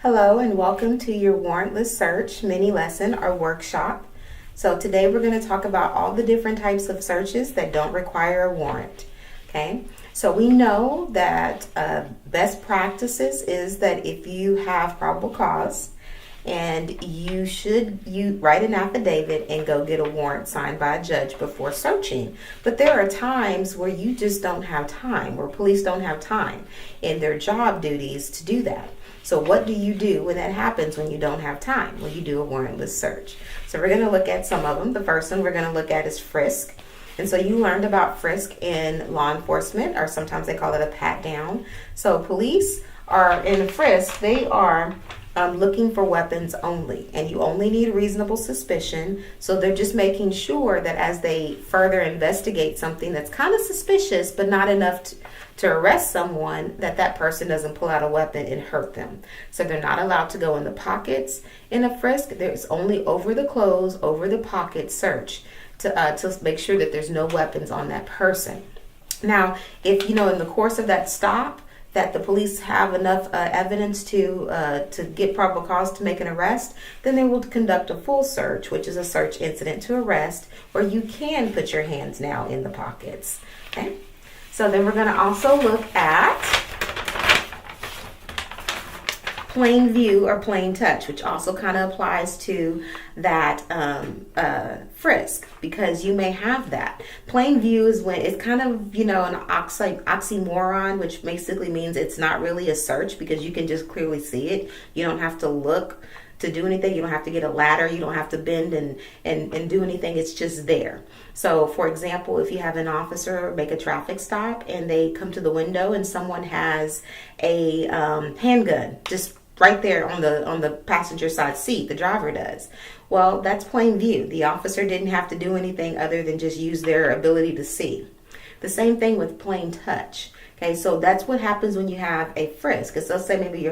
Hello and welcome to your warrantless search mini lesson or workshop. So today we're going to talk about all the different types of searches that don't require a warrant. Okay, so we know that best practices is that if you have probable cause, and you write an affidavit and go get a warrant signed by a judge before searching. But there are times where you just don't have time, where police don't have time in their job duties to do that. So what do you do when that happens, when you don't have time? Well, you do a warrantless search. So we're going to look at some of them. The first one we're going to look at is frisk. And so you learned about frisk in law enforcement, or sometimes they call it a pat down. So police are in frisk, they are looking for weapons only, and you only need reasonable suspicion. So they're just making sure that as they further investigate something that's kind of suspicious but not enough to arrest someone, that person doesn't pull out a weapon and hurt them. So they're not allowed to go in the pockets in a frisk. There's only over the clothes, over the pocket search to make sure that there's no weapons on that person. Now, if in the course of that stop that the police have enough evidence to get probable cause to make an arrest, then they will conduct a full search, which is a search incident to arrest, where you can put your hands now in the pockets. Okay. So then we're going to also look at plain view or plain touch, which also kind of applies to that frisk, because you may have that. Plain view is when it's kind of, an oxymoron, which basically means it's not really a search because you can just clearly see it. You don't have to look to do anything. You don't have to get a ladder. You don't have to bend and do anything. It's just there. So, for example, if you have an officer make a traffic stop and they come to the window and someone has a handgun just right there on the passenger side seat, the driver does. Well, that's plain view. The officer didn't have to do anything other than just use their ability to see. The same thing with plain touch. Okay, so that's what happens when you have a frisk. Because let's say maybe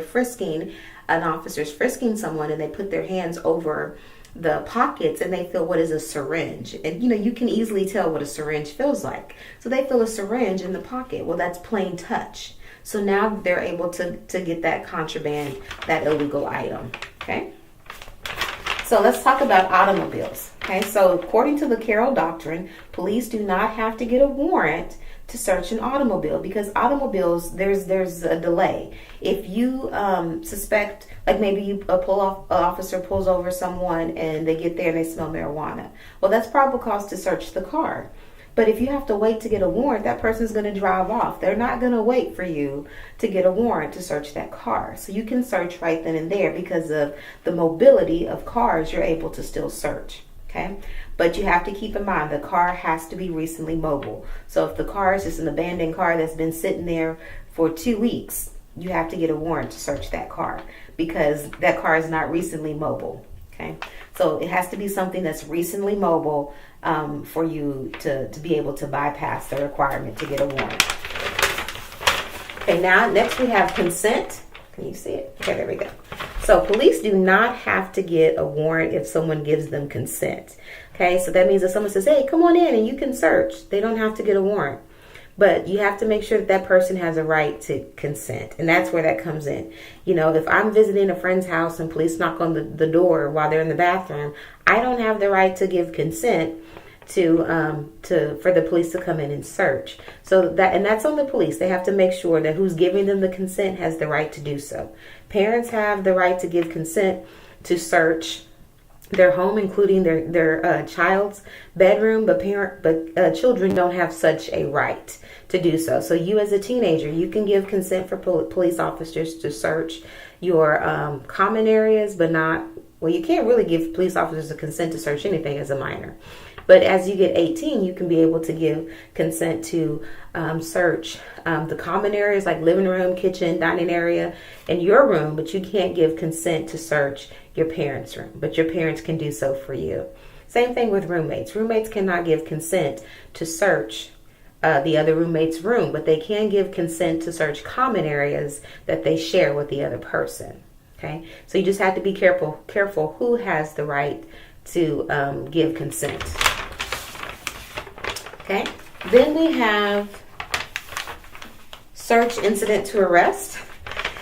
an officer's frisking someone and they put their hands over the pockets and they feel what is a syringe. And you can easily tell what a syringe feels like. So they feel a syringe in the pocket. Well, that's plain touch. So now they're able to get that contraband, that illegal item. Okay. So let's talk about automobiles. Okay. So according to the Carroll doctrine, police do not have to get a warrant to search an automobile, because automobiles, there's a delay. If you suspect, like maybe an officer pulls over someone and they get there and they smell marijuana, well, that's probable cause to search the car. But if you have to wait to get a warrant, that person's going to drive off. They're not going to wait for you to get a warrant to search that car. So you can search right then and there because of the mobility of cars. You're able to still search. Okay, but you have to keep in mind the car has to be recently mobile. So if the car is just an abandoned car that's been sitting there for 2 weeks, you have to get a warrant to search that car because that car is not recently mobile. Okay, so it has to be something that's recently mobile for you to be able to bypass the requirement to get a warrant. Okay, now next we have consent. Can you see it? Okay, there we go. So police do not have to get a warrant if someone gives them consent. Okay, so that means if someone says, hey, come on in and you can search, they don't have to get a warrant. But you have to make sure that person has a right to consent. And that's where that comes in. If I'm visiting a friend's house and police knock on the door while they're in the bathroom, I don't have the right to give consent for the police to come in and search. So that's on the police. They have to make sure that who's giving them the consent has the right to do so. Parents have the right to give consent to search their home, including their child's bedroom, but children don't have such a right to do so. So you as a teenager, you can give consent for police officers to search your common areas, but not, well, you can't really give police officers a consent to search anything as a minor. But as you get 18, you can be able to give consent to search the common areas like living room, kitchen, dining area, and your room, but you can't give consent to search your parents' room, but your parents can do so for you. Same thing with roommates. Roommates cannot give consent to search the other roommate's room, but they can give consent to search common areas that they share with the other person. Okay, so you just have to be careful who has the right to give consent. Okay, then we have search incident to arrest.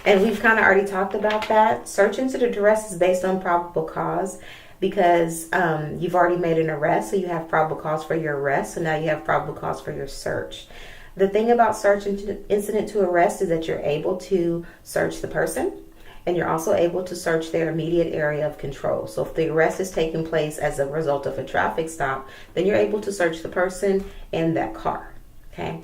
And we've kind of already talked about that. Search incident arrest is based on probable cause because you've already made an arrest, so you have probable cause for your arrest, so now you have probable cause for your search. The thing about search incident to arrest is that you're able to search the person, and you're also able to search their immediate area of control. So if the arrest is taking place as a result of a traffic stop, then you're able to search the person and that car, okay?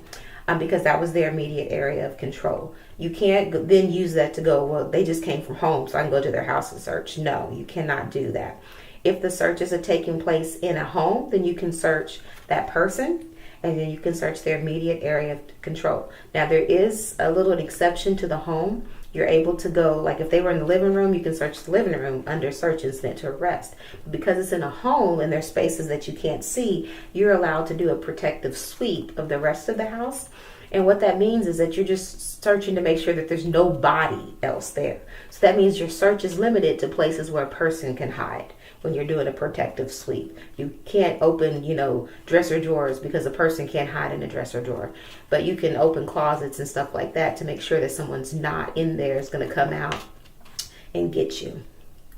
Because that was their immediate area of control. You can't then use that to go, well, they just came from home, so I can go to their house and search. No, you cannot do that. If the searches are taking place in a home, then you can search that person, and then you can search their immediate area of control. Now, there is a little exception to the home. You're able to go, like if they were in the living room, you can search the living room under search incident to arrest. Because it's in a home and there's spaces that you can't see, you're allowed to do a protective sweep of the rest of the house. And what that means is that you're just searching to make sure that there's nobody else there. So that means your search is limited to places where a person can hide when you're doing a protective sweep. You can't open, dresser drawers because a person can't hide in a dresser drawer. But you can open closets and stuff like that to make sure that someone's not in there is going to come out and get you.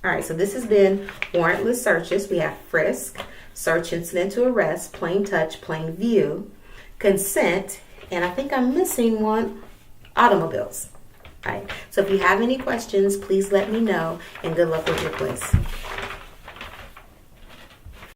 All right, so this has been Warrantless Searches. We have frisk, search incident to arrest, plain touch, plain view, consent, and I think I'm missing one, automobiles. All right, so if you have any questions, please let me know, and good luck with your quiz.